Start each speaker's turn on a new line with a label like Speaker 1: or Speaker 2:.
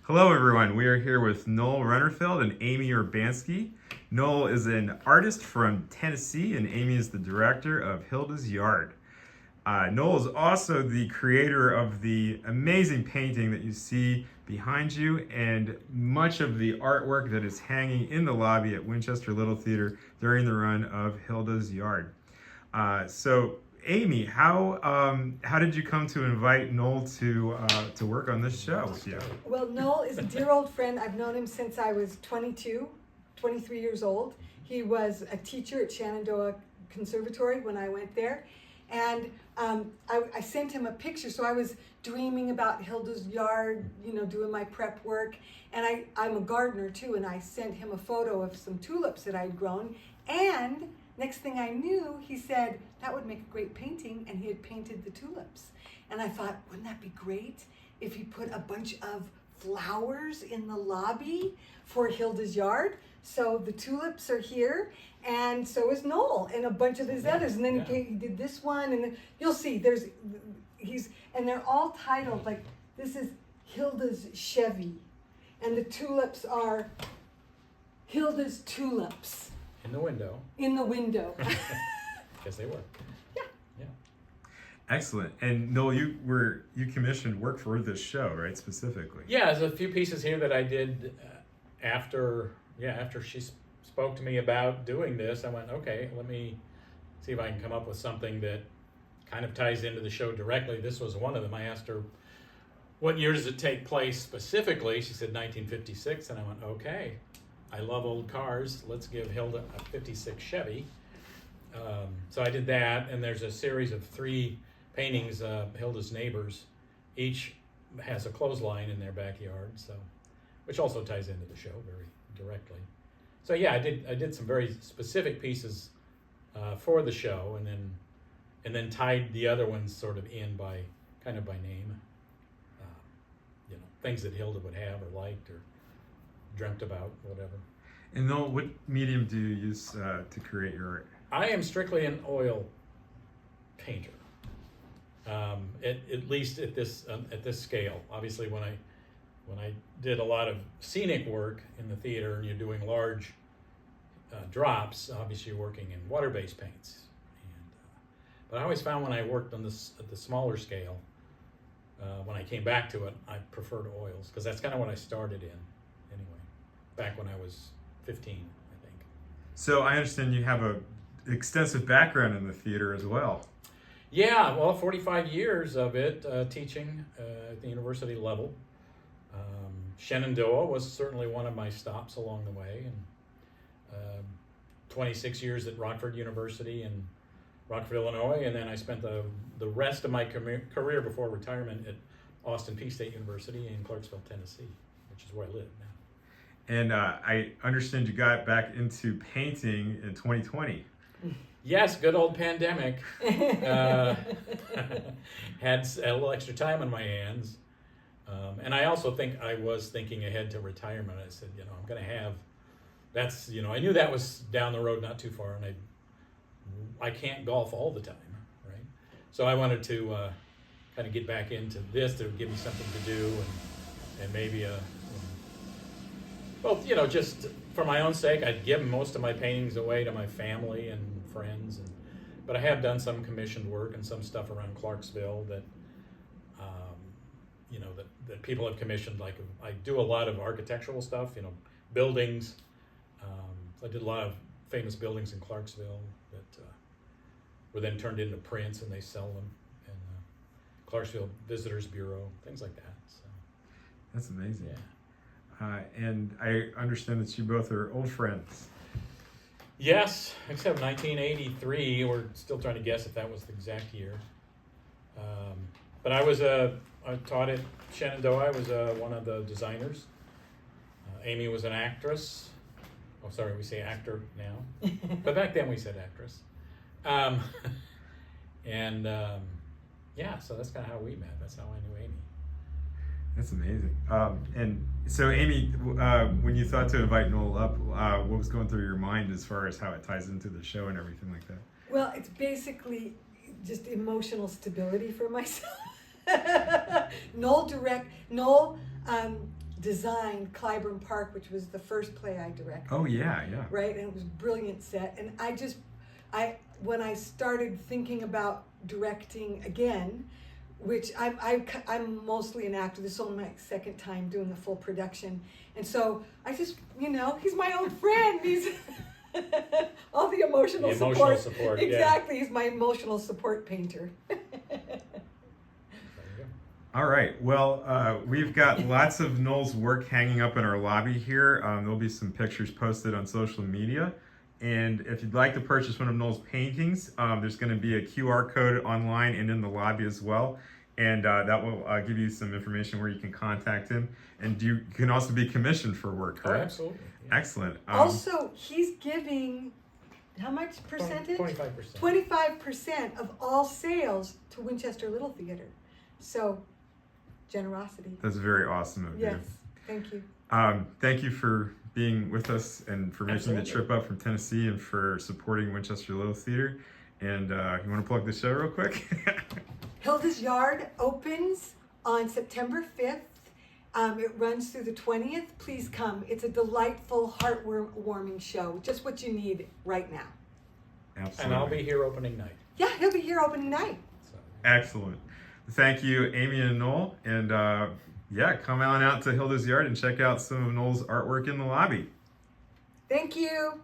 Speaker 1: Hello, everyone. We are here with Noel Rennerfeldt and Amy Urbanski. Noel is an artist from Tennessee, and Amy is the director of Hilda's Yard. Noel is also the creator of the amazing painting that you see behind you and much of the artwork that is hanging in the lobby at Winchester Little Theater during the run of Hilda's Yard. So, Amy, how did you come to invite Noel to work on this show with you?
Speaker 2: Well, Noel is a dear old friend. I've known him since I was 23 years old. He was a teacher at Shenandoah Conservatory when I went there. And I sent him a picture. So I was dreaming about Hilda's Yard, doing my prep work. And I'm a gardener too. And I sent him a photo of some tulips that I'd grown. And next thing I knew, he said, that would make a great painting, and he had painted the tulips. And I thought, wouldn't that be great if he put a bunch of flowers in the lobby for Hilda's Yard? So the tulips are here, and so is Noel, and a bunch of his others. And then he did this one, and you'll see, and they're all titled, like, this is Hilda's Chevy, and the tulips are Hilda's Tulips.
Speaker 3: In the window.
Speaker 2: In the window.
Speaker 3: Yes, they were. Yeah.
Speaker 1: Excellent. And Noel, you commissioned work for this show, right? Specifically.
Speaker 3: Yeah, there's a few pieces here that I did after she spoke to me about doing this. I went, okay, let me see if I can come up with something that kind of ties into the show directly. This was one of them. I asked her, what year does it take place specifically? She said 1956, and I went, okay. I love old cars. Let's give Hilda a 56 Chevy. So I did that, and there's a series of 3 paintings, Hilda's neighbors. Each has a clothesline in their backyard, which also ties into the show very directly. So yeah, I did some very specific pieces for the show, and then tied the other ones sort of in by name. Things that Hilda would have or liked or dreamt about, whatever.
Speaker 1: And Noel, what medium do you use to create your art?
Speaker 3: I am strictly an oil painter, at least at this scale. Obviously, when I did a lot of scenic work in the theater, and you're doing large drops, obviously you're working in water-based paints. But I always found when I worked on this at the smaller scale, when I came back to it, I preferred oils because that's kind of what I started in. Anyway, back when I was 15, I think.
Speaker 1: So I understand you have a extensive background in the theater as well.
Speaker 3: Yeah, well, 45 years of it teaching at the university level. Shenandoah was certainly one of my stops along the way, and 26 years at Rockford University in Rockford, Illinois, and then I spent the rest of my career before retirement at Austin Peay State University in Clarksville, Tennessee, which is where I live now.
Speaker 1: And I understand you got back into painting in 2020.
Speaker 3: Yes, good old pandemic. Had a little extra time on my hands. And I also think I was thinking ahead to retirement. I said, I'm going to have, I knew that was down the road, not too far, and I can't golf all the time, right? So I wanted to kind of get back into this to give me something to do, and maybe just for my own sake, I'd give most of my paintings away to my family and friends, but I have done some commissioned work and some stuff around Clarksville that that people have commissioned. Like I do a lot of architectural stuff, buildings. I did a lot of famous buildings in Clarksville that were then turned into prints, and they sell them in Clarksville Visitors Bureau, things like that. So
Speaker 1: that's amazing.
Speaker 3: Yeah.
Speaker 1: And I understand that you both are old friends.
Speaker 3: Yes, except 1983. We're still trying to guess if that was the exact year. But I taught at Shenandoah. I was one of the designers. Amy was an actress. Oh, sorry, we say actor now. But back then we said actress. So that's kind of how we met. That's how I knew Amy.
Speaker 1: That's amazing. And so, Amy, when you thought to invite Noel up, what was going through your mind as far as how it ties into the show and everything like that?
Speaker 2: Well, it's basically just emotional stability for myself. Noel designed Clyburn Park, which was the first play I directed.
Speaker 1: Oh yeah, yeah.
Speaker 2: Right, and it was a brilliant set. And when I started thinking about directing again, which I'm mostly an actor. This is only my second time doing a full production, and so I just, he's my old friend. He's all the emotional support. Exactly, he's my emotional support painter.
Speaker 1: All right. Well, we've got lots of Noel's work hanging up in our lobby here. There'll be some pictures posted on social media. And if you'd like to purchase one of Noel's paintings, there's going to be a QR code online and in the lobby as well. And that will give you some information where you can contact him. And you can also be commissioned for work, correct?
Speaker 3: Oh, absolutely. Yeah.
Speaker 1: Excellent.
Speaker 2: Also, he's giving how much percentage?
Speaker 3: 25%.
Speaker 2: 25% of all sales to Winchester Little Theater. So, generosity.
Speaker 1: That's very awesome of you.
Speaker 2: Yes, thank you.
Speaker 1: Thank you for being with us and for making
Speaker 3: Absolutely.
Speaker 1: the trip up from Tennessee and for supporting Winchester Little Theater. And you want to plug the show real quick?
Speaker 2: Hilda's Yard opens on September 5th. It runs through the 20th. Please come. It's a delightful, heartwarming show. Just what you need right now.
Speaker 1: Absolutely.
Speaker 3: And I'll be here opening night.
Speaker 2: Yeah, he'll be here opening night.
Speaker 3: So.
Speaker 1: Excellent. Thank you, Amy and Noel. And come on out to Hilda's Yard and check out some of Noel's artwork in the lobby.
Speaker 2: Thank you.